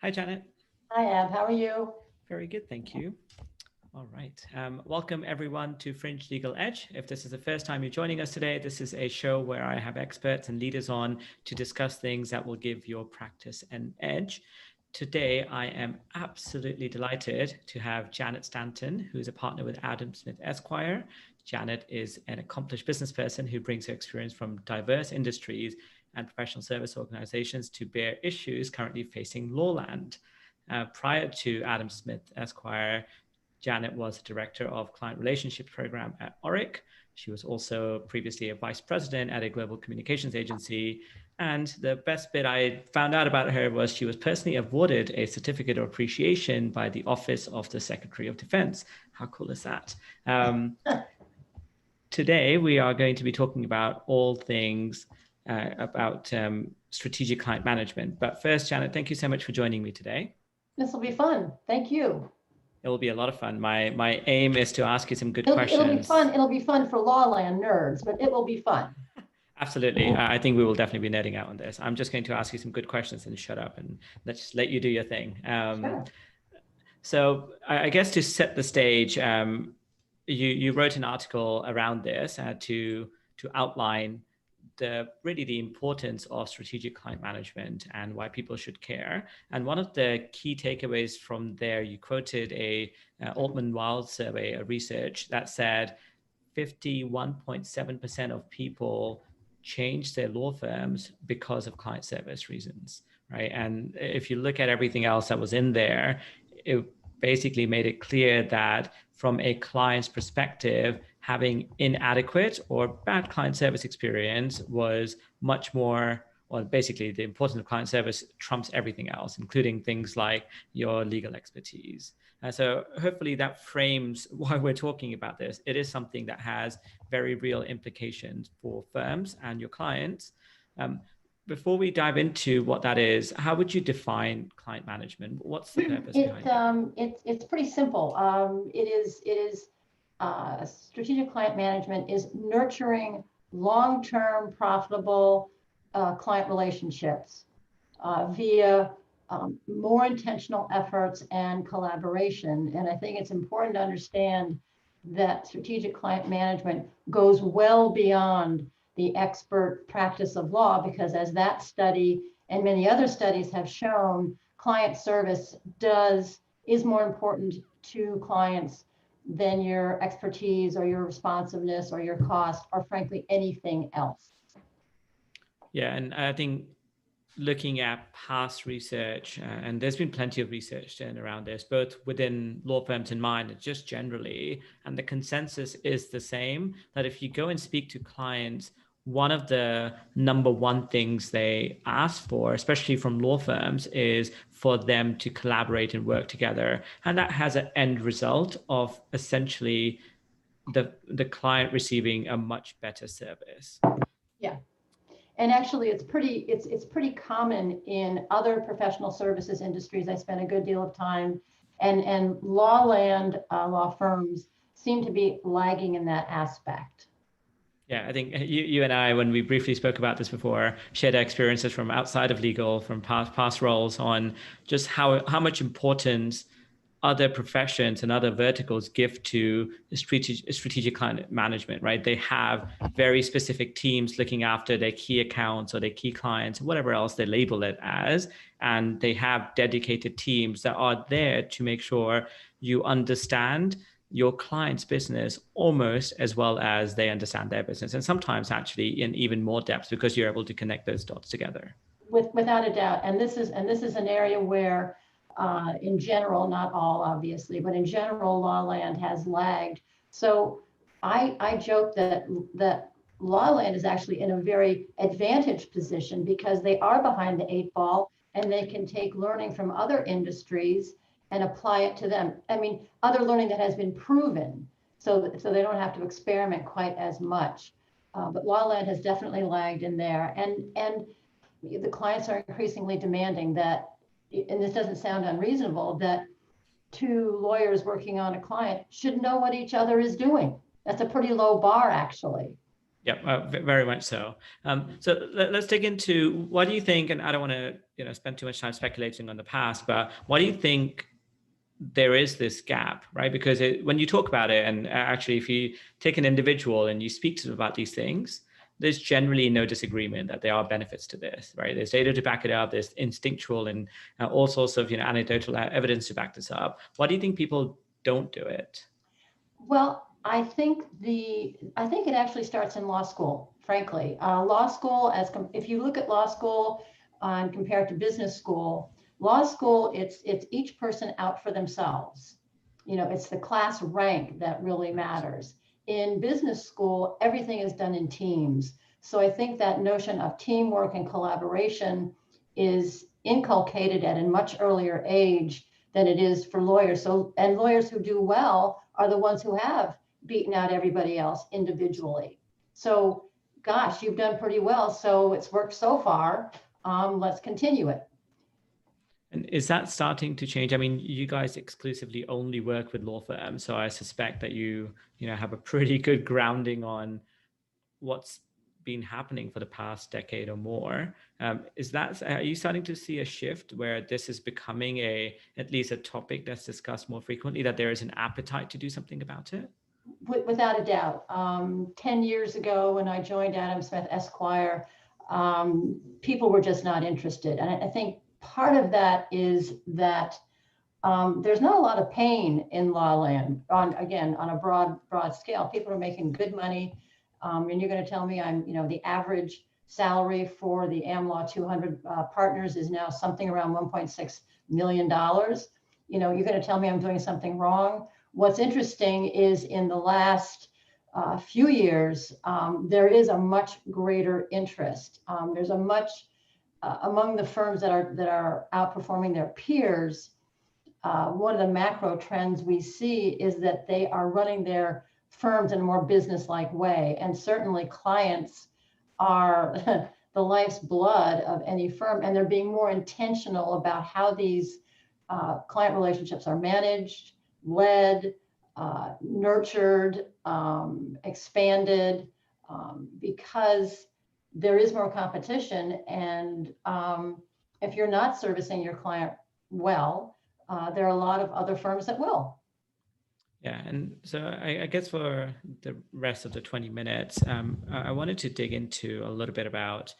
Hi, Janet. Hi, Ab. How are you? Very good, thank you. All right. Welcome, everyone, to Fringe Legal Edge. If this is the first time you're joining us today, this is a show where I have experts and leaders on to discuss things that will give your practice an edge. Today, I am absolutely delighted to have Janet Stanton, who's a partner with Adam Smith Esq. Janet is an accomplished business person who brings her experience from diverse industries and professional service organizations to bear issues currently facing Lawland. Prior to Adam Smith Esquire, Janet was director of client relationship program at Oric. She was also previously a vice president at a global communications agency. And the best bit I found out about her was she was personally awarded a certificate of appreciation by the Office of the Secretary of Defense. How cool is that? Today, we are going to be talking about all things about strategic client management. But first, Janet, thank you so much for joining me today. This will be fun. Thank you. It will be a lot of fun. My aim is to ask you some good It'll be fun. questions. It'll be fun for Lawland nerds, but it will be fun. Absolutely. I think we will definitely be nerding out on this. I'm just going to ask you some good questions and shut up and let's just let you do your thing. Sure. So I guess to set the stage, you wrote an article around this to outline the importance of strategic client management and why people should care. And one of the key takeaways from there, you quoted a Altman Wild survey, a research that said 51.7% of people changed their law firms because of client service reasons, right? And if you look at everything else that was in there, it basically made it clear that from a client's perspective, having inadequate or bad client service experience was much more, well, basically the importance of client service trumps everything else, including things like your legal expertise. So hopefully that frames why we're talking about this. It is something that has very real implications for firms and your clients. Before we dive into what that is, how would you define client management? What's the purpose behind it? It's pretty simple. Strategic client management is nurturing long-term profitable client relationships via more intentional efforts and collaboration. And I think it's important to understand that strategic client management goes well beyond the expert practice of law, because as that study and many other studies have shown, client service is more important to clients than your expertise or your responsiveness or your cost or frankly anything else. Yeah, and I think looking at past research, and there's been plenty of research done around this, both within law firms in mind and just generally, and the consensus is the same, that if you go and speak to clients, one of the number one things they ask for, especially from law firms, is for them to collaborate and work together. And that has an end result of essentially the client receiving a much better service. Yeah. And actually, it's pretty common in other professional services industries. I spent a good deal of time, and law firms seem to be lagging in that aspect. Yeah, I think you and I, when we briefly spoke about this before, shared our experiences from outside of legal, from past roles, on just how much importance other professions and other verticals give to strategic client management, right? They have very specific teams looking after their key accounts or their key clients, whatever else they label it as. And they have dedicated teams that are there to make sure you understand your client's business almost as well as they understand their business. And sometimes actually in even more depth, because you're able to connect those dots together. Without a doubt. And this is an area where in general, not all obviously, but in general, Lawland has lagged. So I joke that Lawland is actually in a very advantaged position because they are behind the eight ball and they can take learning from other industries and apply it to them. I mean, other learning that has been proven, so they don't have to experiment quite as much. But Lawland has definitely lagged in there, and the clients are increasingly demanding that, and this doesn't sound unreasonable, that two lawyers working on a client should know what each other is doing. That's a pretty low bar, actually. Yeah, very much so. So let's dig into what do you think, and I don't want to spend too much time speculating on the past, but why do you think there is this gap, right? Because when you talk about it, and actually if you take an individual and you speak to them about these things, there's generally no disagreement that there are benefits to this, right? There's data to back it up, there's instinctual and all sorts of anecdotal evidence to back this up. Why do you think people don't do it? Well, I think it actually starts in law school, frankly. Law school, if you look at law school and compare it to business school, law school, it's each person out for themselves. It's the class rank that really matters. In business school, everything is done in teams. So I think that notion of teamwork and collaboration is inculcated at a much earlier age than it is for lawyers. And lawyers who do well are the ones who have beaten out everybody else individually. So, gosh, you've done pretty well. So it's worked so far. Let's continue it. And is that starting to change? I mean, you guys exclusively only work with law firms, so I suspect that you have a pretty good grounding on what's been happening for the past decade or more. Are you starting to see a shift where this is becoming at least a topic that's discussed more frequently, that there is an appetite to do something about it? Without a doubt. 10 years ago when I joined Adam Smith Esq, people were just not interested. And I think part of that is that there's not a lot of pain in law land on a broad scale. People are making good money. And you're going to tell me the average salary for the AmLaw 200 partners is now something around $1.6 million. You're going to tell me I'm doing something wrong. What's interesting is in the last few years, there is a much greater interest. There's a much among the firms that are outperforming their peers. One of the macro trends we see is that they are running their firms in a more business-like way, and certainly clients are the life's blood of any firm, and they're being more intentional about how these client relationships are managed, led, nurtured, expanded, because there is more competition. And if you're not servicing your client well, there are a lot of other firms that will. Yeah, and so I guess for the rest of the 20 minutes, I wanted to dig into a little bit about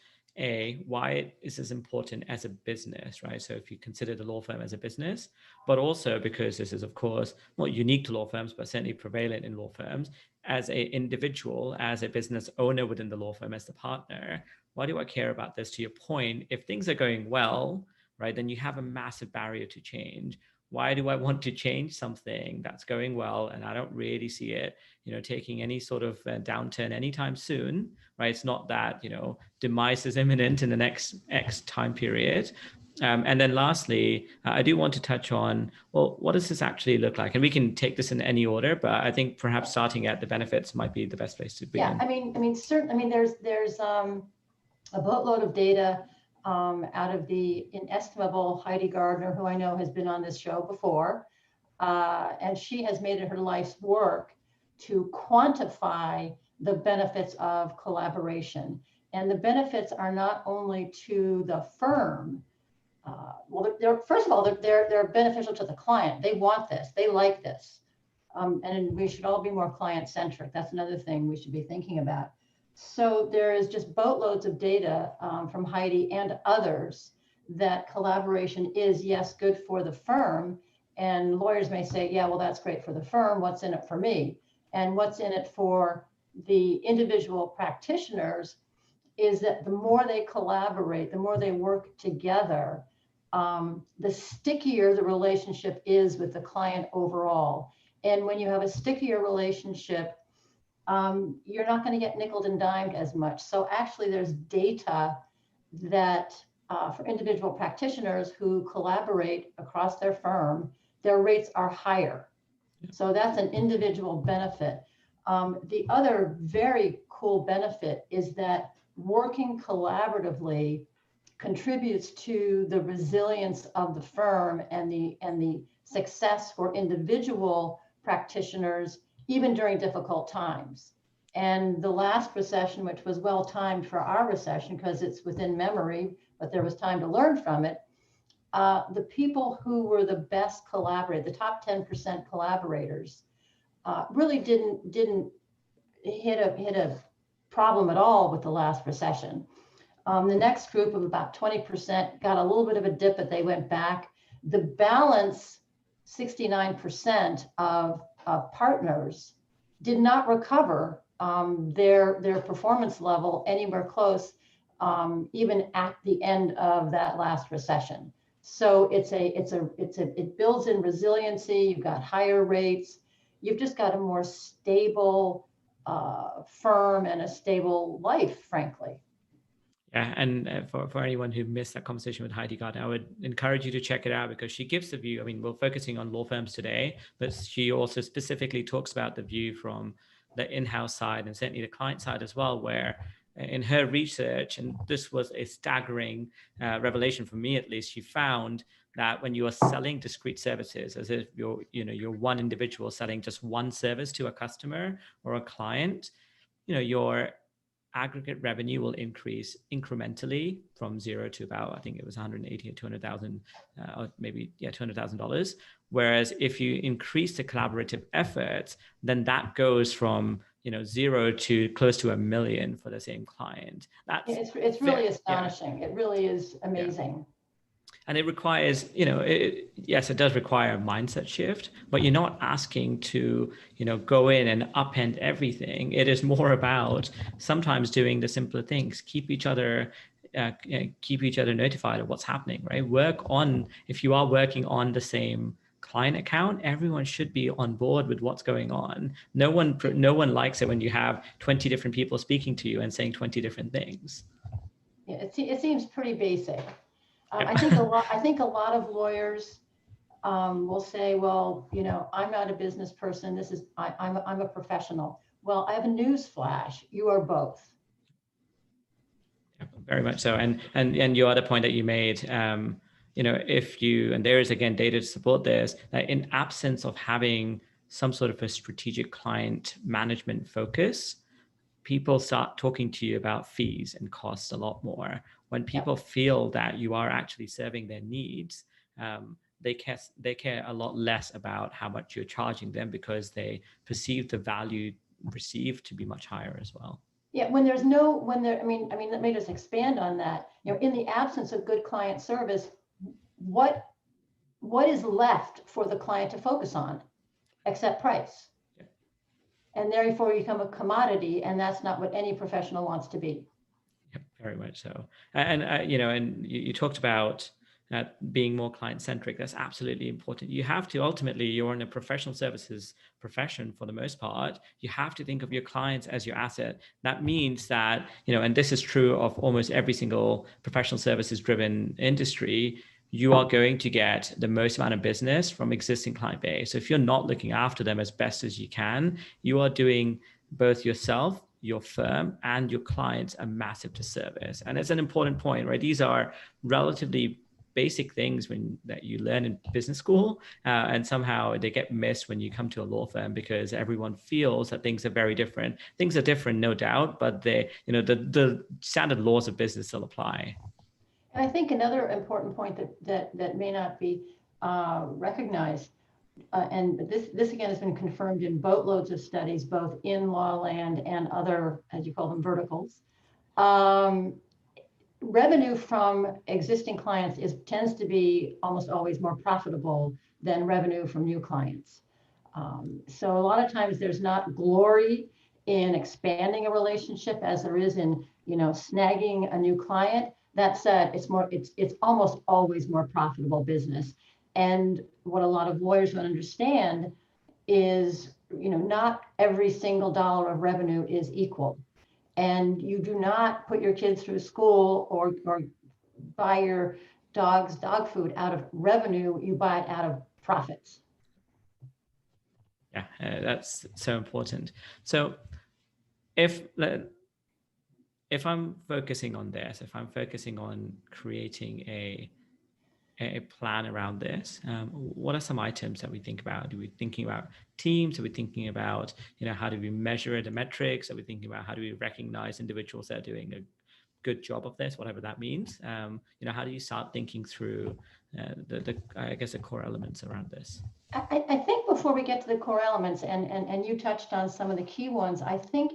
why is this important as a business, right? So if you consider the law firm as a business, but also because this is, of course, not unique to law firms, but certainly prevalent in law firms, as an individual, as a business owner within the law firm, as the partner, why do I care about this? To your point, if things are going well, right, then you have a massive barrier to change. Why do I want to change something that's going well and I don't really see it, taking any sort of downturn anytime soon, right? It's not that, demise is imminent in the next X time period. And then lastly, I do want to touch on, well, what does this actually look like? And we can take this in any order, but I think perhaps starting at the benefits might be the best place to begin. Yeah, certainly, there's a boatload of data out of the inestimable Heidi Gardner, who I know has been on this show before. And she has made it her life's work to quantify the benefits of collaboration. And the benefits are not only to the firm. First of all, they're beneficial to the client. They want this, they like this. And we should all be more client-centric. That's another thing we should be thinking about. So there is just boatloads of data from Heidi and others that collaboration is, yes, good for the firm. And lawyers may say, yeah, well, that's great for the firm. What's in it for me? And what's in it for the individual practitioners is that the more they collaborate, the more they work together, the stickier the relationship is with the client overall. And when you have a stickier relationship, you're not going to get nickeled and dimed as much. So actually there's data that for individual practitioners who collaborate across their firm, their rates are higher. So that's an individual benefit. The other very cool benefit is that working collaboratively contributes to the resilience of the firm and the success for individual practitioners, even during difficult times. And the last recession, which was well timed for our recession because it's within memory, but there was time to learn from it. The people who were the best collaborators, the top 10% collaborators, really didn't hit a problem at all with the last recession. The next group of about 20% got a little bit of a dip, but they went back. The balance, 69% of partners did not recover their performance level anywhere close, even at the end of that last recession. So it builds in resiliency. You've got higher rates. You've just got a more stable firm and a stable life, frankly. Yeah, and for anyone who missed that conversation with Heidi Gardner, I would encourage you to check it out because she gives the view. I mean, we're focusing on law firms today, but she also specifically talks about the view from the in-house side and certainly the client side as well, where in her research, and this was a staggering revelation for me at least, she found that when you are selling discrete services, as if you're one individual selling just one service to a customer or a client, your aggregate revenue will increase incrementally from zero to about, I think it was 180 or 200,000, or maybe $200,000. Whereas if you increase the collaborative efforts, then that goes from zero to close to $1 million for the same client. It's really astonishing. Yeah. It really is amazing. Yeah. And it requires, yes, it does require a mindset shift, but you're not asking to, go in and upend everything. It is more about sometimes doing the simpler things, keep each other notified of what's happening, right? If you are working on the same client account, everyone should be on board with what's going on. No one likes it when you have 20 different people speaking to you and saying 20 different things. Yeah, it seems pretty basic. I think a lot of lawyers will say, well, I'm not a business person. I'm a professional. Well, I have a news flash. You are both. Yeah, very much so. And your other point that you made, and there is again data to support this, that in absence of having some sort of a strategic client management focus, people start talking to you about fees and costs a lot more. When people feel that you are actually serving their needs, they care a lot less about how much you're charging them because they perceive the value received to be much higher as well. Yeah, I mean, let me just expand on that. In the absence of good client service, what is left for the client to focus on except price? Yeah. And therefore you become a commodity, and that's not what any professional wants to be. Yep, very much so. And you talked about being more client-centric. That's absolutely important. You have to, ultimately, you're in a professional services profession for the most part. You have to think of your clients as your asset. That means that, and this is true of almost every single professional services driven industry, you are going to get the most amount of business from existing client base. So if you're not looking after them as best as you can, you are doing both yourself, your firm, and your clients a massive disservice. And it's an important point, right? These are relatively basic things that you learn in business school, and somehow they get missed when you come to a law firm because everyone feels that things are very different. Things are different, no doubt, but the standard laws of business still apply. And I think another important point that may not be recognized, and this again has been confirmed in boatloads of studies, both in law land and other, as you call them, verticals. Revenue from existing clients tends to be almost always more profitable than revenue from new clients. So a lot of times there's not glory in expanding a relationship as there is in snagging a new client. That said, it's almost always more profitable business. And what a lot of lawyers don't understand is, not every single dollar of revenue is equal. And you do not put your kids through school or buy your dog's dog food out of revenue, you buy it out of profits. Yeah, that's so important. So if I'm focusing on this, if I'm focusing on creating a plan around this, what are some items that we think about? Are we thinking about teams? Are we thinking about, how do we measure the metrics? Are we thinking about how do we recognize individuals that are doing a good job of this, whatever that means? How do you start thinking through the core elements around this? I think before we get to the core elements, and you touched on some of the key ones, I think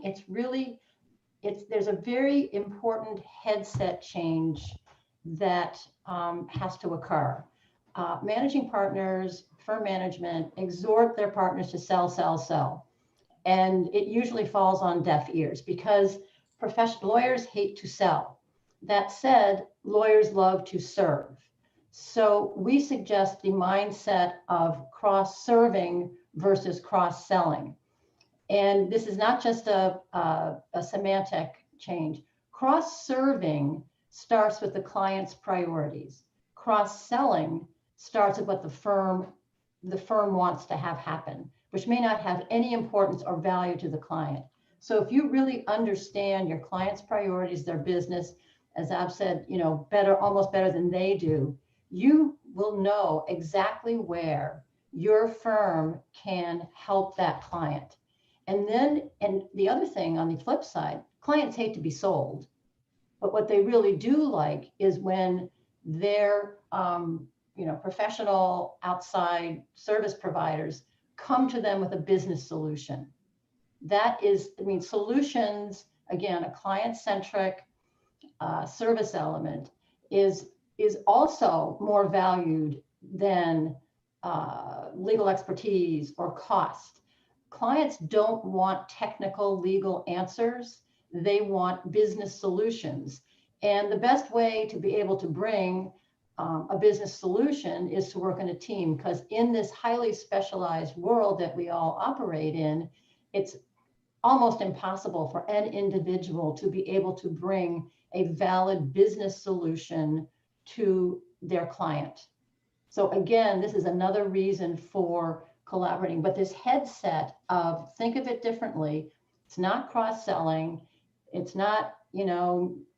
there's a very important headset change that has to occur. Managing partners, firm management, exhort their partners to sell, sell, sell. And it usually falls on deaf ears because lawyers hate to sell. That said, lawyers love to serve. So we suggest the mindset of cross-serving versus cross-selling. And this is not just a semantic change. Cross-serving starts with the client's priorities. Cross-selling starts with what the firm wants to have happen, which may not have any importance or value to the client. So if you really understand your client's priorities, their business, as Ab said, almost better than they do, you will know exactly where your firm can help that client. And the other thing on the flip side, clients hate to be sold, but what they really do like is when their professional outside service providers come to them with a business solution. Solutions, again, a client-centric service element is also more valued than legal expertise or cost. Clients don't want technical legal answers. They want business solutions. And the best way to be able to bring a business solution is to work in a team, because in this highly specialized world that we all operate in, it's almost impossible for an individual to be able to bring a valid business solution to their client. So again, this is another reason for collaborating, but this headset of think of it differently. It's not cross-selling. It's not,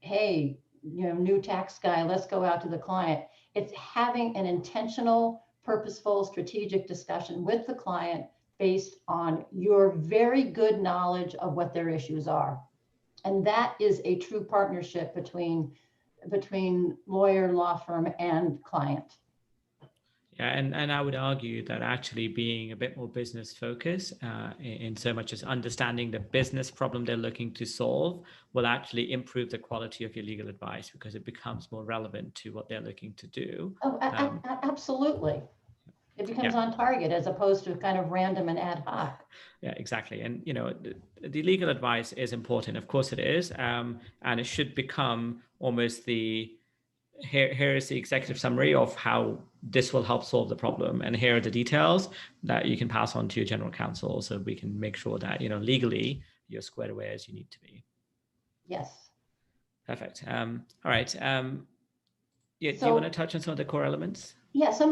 hey, new tax guy, let's go out to the client. It's having an intentional, purposeful, strategic discussion with the client based on your very good knowledge of what their issues are. And that is a true partnership between lawyer, law firm, and client. Yeah, and I would argue that actually being a bit more business focused in so much as understanding the business problem they're looking to solve will actually improve the quality of your legal advice because it becomes more relevant to what they're looking to do. Oh, absolutely. It becomes on target as opposed to kind of random and ad hoc. Yeah, exactly. And, the legal advice is important. Of course it is. And it should become almost here is the executive summary of how this will help solve the problem. And here are the details that you can pass on to your general counsel so we can make sure that, legally you're squared away as you need to be. Yes. Perfect. All right. Do you want to touch on some of the core elements? Yeah, so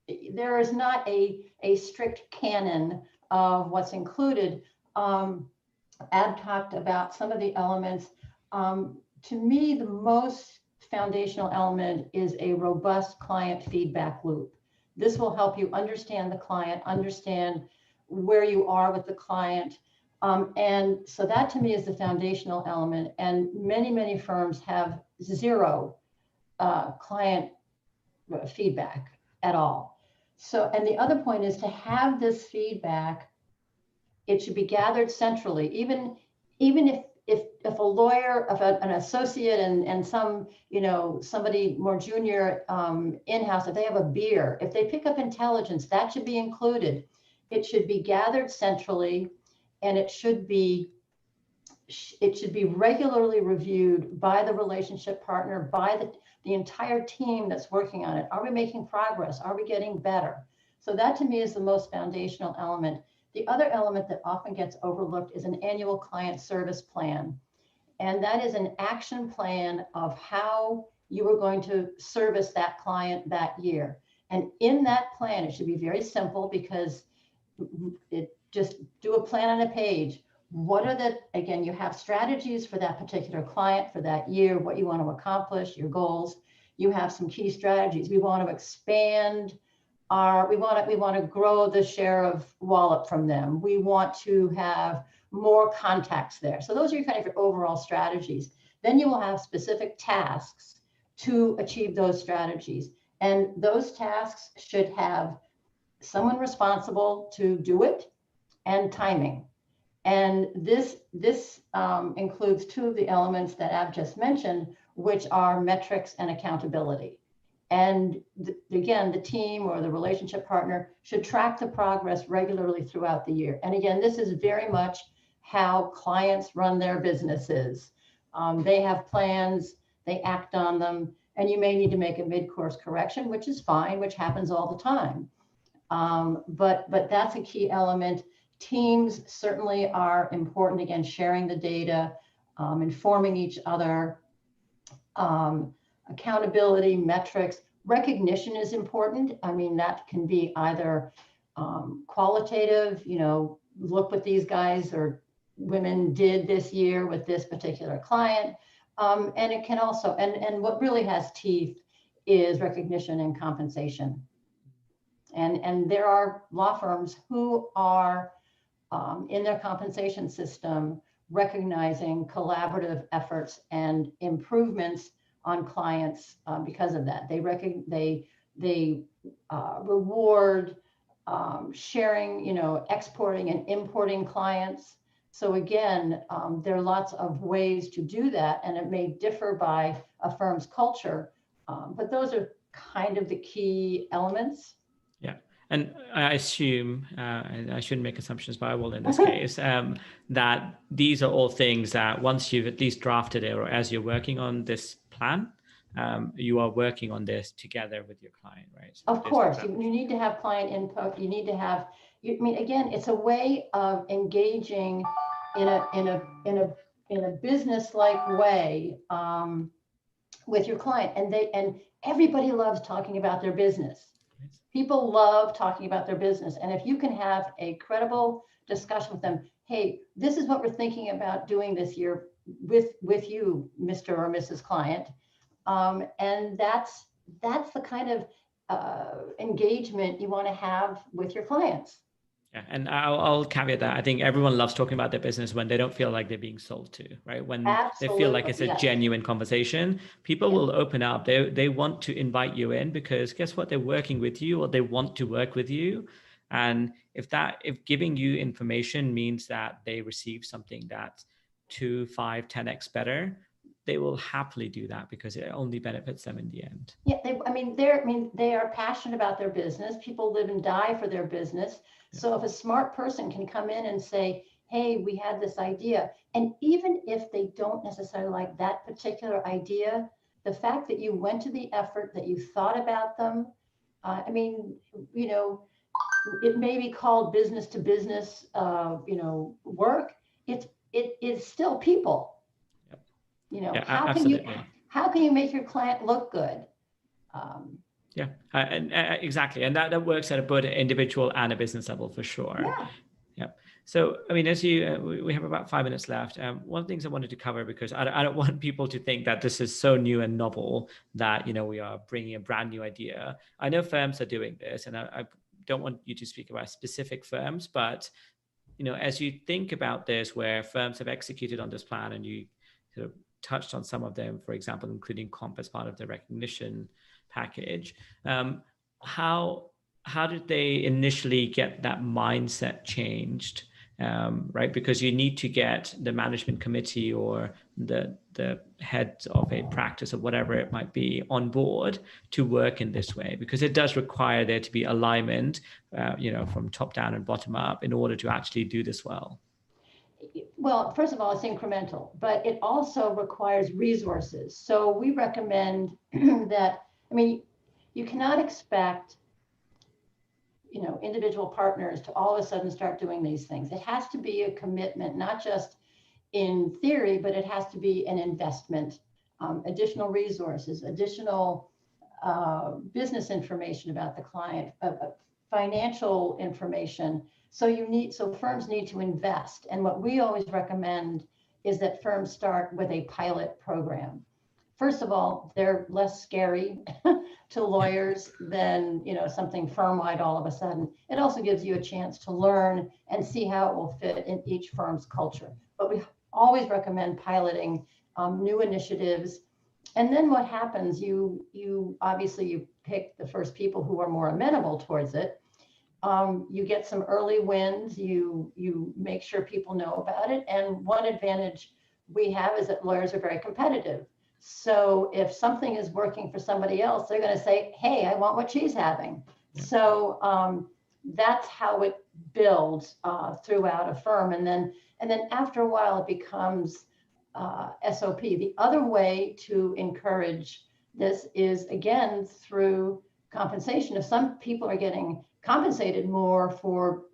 there is not a strict canon of what's included. Ab talked about some of the elements. To me, the most foundational element is a robust client feedback loop. This will help you understand the client, understand where you are with the client. And so that to me is the foundational element. And many, many firms have zero client feedback at all. So, and the other point is to have this feedback, it should be gathered centrally. Even if a lawyer, if an associate and some, somebody more junior in-house, if they have a beer, if they pick up intelligence, that should be included. It should be gathered centrally, and it should be regularly reviewed by the relationship partner, by the entire team that's working on it. Are we making progress? Are we getting better? So that to me is the most foundational element. The other element that often gets overlooked is an annual client service plan. And that is an action plan of how you are going to service that client that year. And in that plan, it should be very simple because just do a plan on a page. Again, you have strategies for that particular client for that year, what you want to accomplish, your goals. you have some key strategies. We want to expand we want to grow the share of wallet from them. We want to have more contacts there. So those are kind of your overall strategies. Then you will have specific tasks to achieve those strategies. And those tasks should have someone responsible to do it and timing. And this includes two of the elements that Ab just mentioned, which are metrics and accountability. And again, the team or the relationship partner should track the progress regularly throughout the year. And again, this is very much how clients run their businesses. They have plans, they act on them, and you may need to make a mid-course correction, which is fine, which happens all the time. But that's a key element. Teams certainly are important. Again, sharing the data, informing each other. Accountability, metrics, recognition is important. I mean, that can be either qualitative, look what these guys or women did this year with this particular client. And it can also, and what really has teeth is recognition and compensation. And there are law firms who are in their compensation system recognizing collaborative efforts and improvements on clients because of that. They reward sharing, exporting and importing clients. So again, there are lots of ways to do that, and it may differ by a firm's culture, but those are kind of the key elements. Yeah. And I assume, and I shouldn't make assumptions, but I will in this case, that these are all things that once you've at least drafted it, or as you're working on this plan, you are working on this together with your client, right? So of course, you need to have client input. You need to have, again, it's a way of engaging in a business-like way with your client, and everybody loves talking about their business. People love talking about their business. And if you can have a credible discussion with them, hey, this is what we're thinking about doing this year with you, Mr. or Mrs. Client. And that's the kind of engagement you want to have with your clients. Yeah, and I'll caveat that. I think everyone loves talking about their business when they don't feel like they're being sold to, right? When Absolutely. They feel like it's a genuine conversation, people will open up. They want to invite you in because guess what? They're working with you, or they want to work with you. And if giving you information means that they receive something that's 2, 5, 10x better, they will happily do that because it only benefits them in the end. Yeah, they are passionate about their business. People live and die for their business. Yeah. So if a smart person can come in and say, hey, we had this idea, and even if they don't necessarily like that particular idea, the fact that you went to the effort, that you thought about them, it may be called business to business, work. It is still people. How can you make your client look good? Exactly. And that works at both an individual and a business level for sure. Yeah. So, as we have about 5 minutes left. One of the things I wanted to cover, because I don't want people to think that this is so new and novel that, we are bringing a brand new idea. I know firms are doing this, and I don't want you to speak about specific firms, but, as you think about this, where firms have executed on this plan, and you sort of touched on some of them, for example, including comp as part of the recognition package. How did they initially get that mindset changed, right? Because you need to get the management committee or the head of a practice or whatever it might be on board to work in this way, because it does require there to be alignment, from top down and bottom up in order to actually do this well. Well, first of all, it's incremental, but it also requires resources. So we recommend that, you cannot expect, individual partners to all of a sudden start doing these things. It has to be a commitment, not just in theory, but it has to be an investment, additional resources, additional business information about the client, financial information. So firms need to invest. And what we always recommend is that firms start with a pilot program. First of all, they're less scary to lawyers than, something firm-wide all of a sudden. It also gives you a chance to learn and see how it will fit in each firm's culture. But we always recommend piloting new initiatives. And then what happens, you obviously you pick the first people who are more amenable towards it. You get some early wins, you make sure people know about it. And one advantage we have is that lawyers are very competitive. So if something is working for somebody else, they're going to say, hey, I want what she's having. Yeah. So that's how it builds throughout a firm. And then after a while, it becomes SOP. The other way to encourage this is, again, through compensation. If some people are getting compensated more for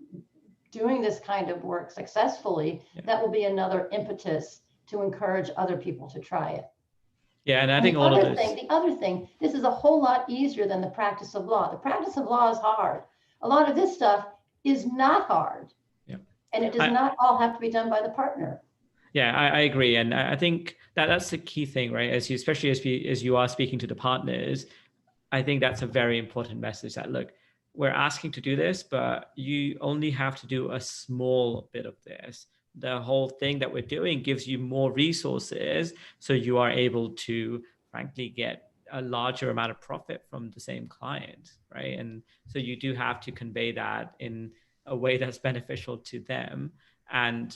doing this kind of work successfully, that will be another impetus to encourage other people to try it. Yeah, and I think all of this. The other thing, this is a whole lot easier than the practice of law. The practice of law is hard. A lot of this stuff is not hard. Yeah. And it does not all have to be done by the partner. Yeah, I agree. And I think that's the key thing, right? Especially as you are speaking to the partners, I think that's a very important message that, look, we're asking to do this, but you only have to do a small bit of this. The whole thing that we're doing gives you more resources, so you are able to, frankly, get a larger amount of profit from the same client, right? And so you do have to convey that in a way that's beneficial to them. And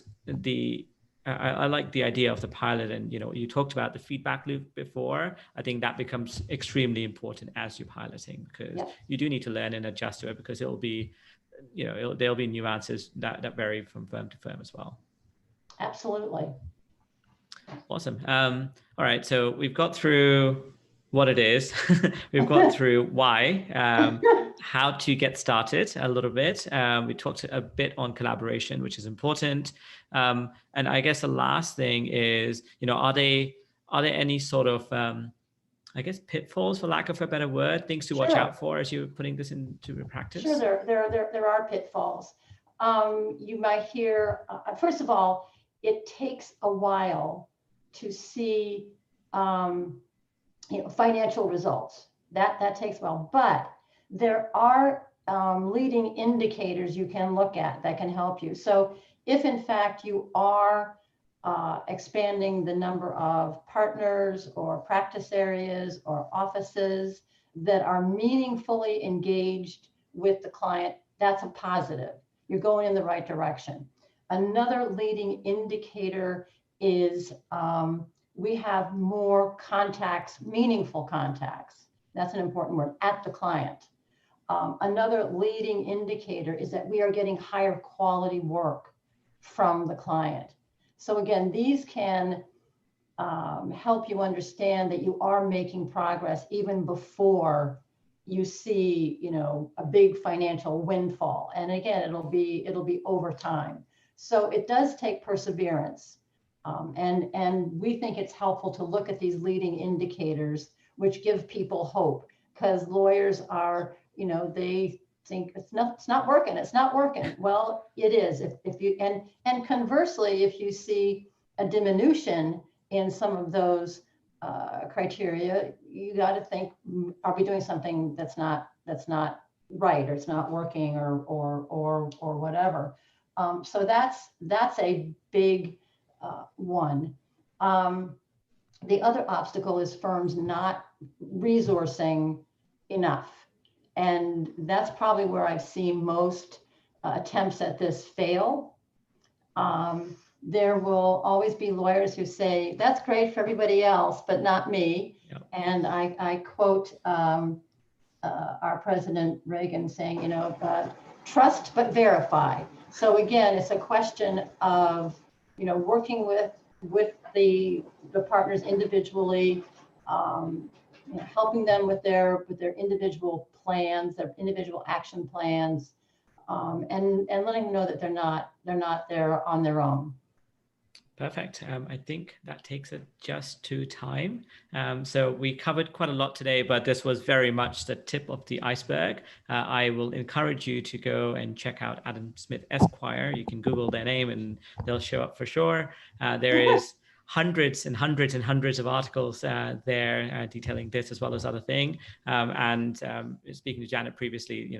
I like the idea of the pilot, and you talked about the feedback loop before. I think that becomes extremely important as you're piloting, because you do need to learn and adjust to it, because it'll be, there'll be nuances that vary from firm to firm as well. Absolutely. Awesome. All right, so we've got through what it is. We've got through why, how to get started a little bit. We talked a bit on collaboration, which is important. And I guess the last thing is, are there any sort of, I guess, pitfalls, for lack of a better word, things to watch out for as you're putting this into practice? Sure, there are pitfalls. You might hear, first of all, it takes a while to see financial results. That takes a while, but there are leading indicators you can look at that can help you. So if in fact you are expanding the number of partners or practice areas or offices that are meaningfully engaged with the client, that's a positive. You're going in the right direction. Another leading indicator is we have more contacts, meaningful contacts. That's an important word, at the client. Another leading indicator is that we are getting higher quality work from the client. So again, these can help you understand that you are making progress even before you see, a big financial windfall. And again, it'll be over time. So it does take perseverance. And we think it's helpful to look at these leading indicators, which give people hope, because lawyers are, they think it's not working. Well, it is. If you and conversely, if you see a diminution in some of those criteria, you got to think, are we doing something that's not right, or it's not working, or whatever. So that's a big one. The other obstacle is firms not resourcing enough. And that's probably where I've seen most attempts at this fail. There will always be lawyers who say, that's great for everybody else, but not me. Yep. And I quote our President Reagan saying, trust but verify. So again, it's a question of, working with the partners individually, helping them with their individual plans, their individual action plans, and letting them know that they're not there on their own. Perfect. I think that takes it just to time. So we covered quite a lot today, but this was very much the tip of the iceberg. I will encourage you to go and check out Adam Smith Esq. You can Google their name and they'll show up for sure. There is hundreds and hundreds and hundreds of articles there detailing this as well as other things. And speaking to Janet previously,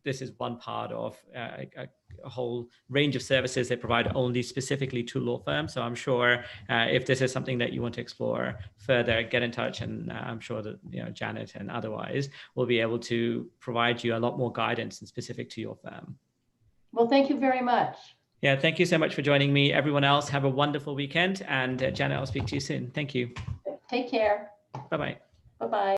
this is one part of a whole range of services they provide only specifically to law firms. So I'm sure if this is something that you want to explore further, get in touch, and I'm sure that Janet and otherwise will be able to provide you a lot more guidance and specific to your firm. Well, thank you very much. Yeah, thank you so much for joining me. Everyone else, have a wonderful weekend, and Janet, I'll speak to you soon. Thank you. Take care. Bye-bye. Bye-bye.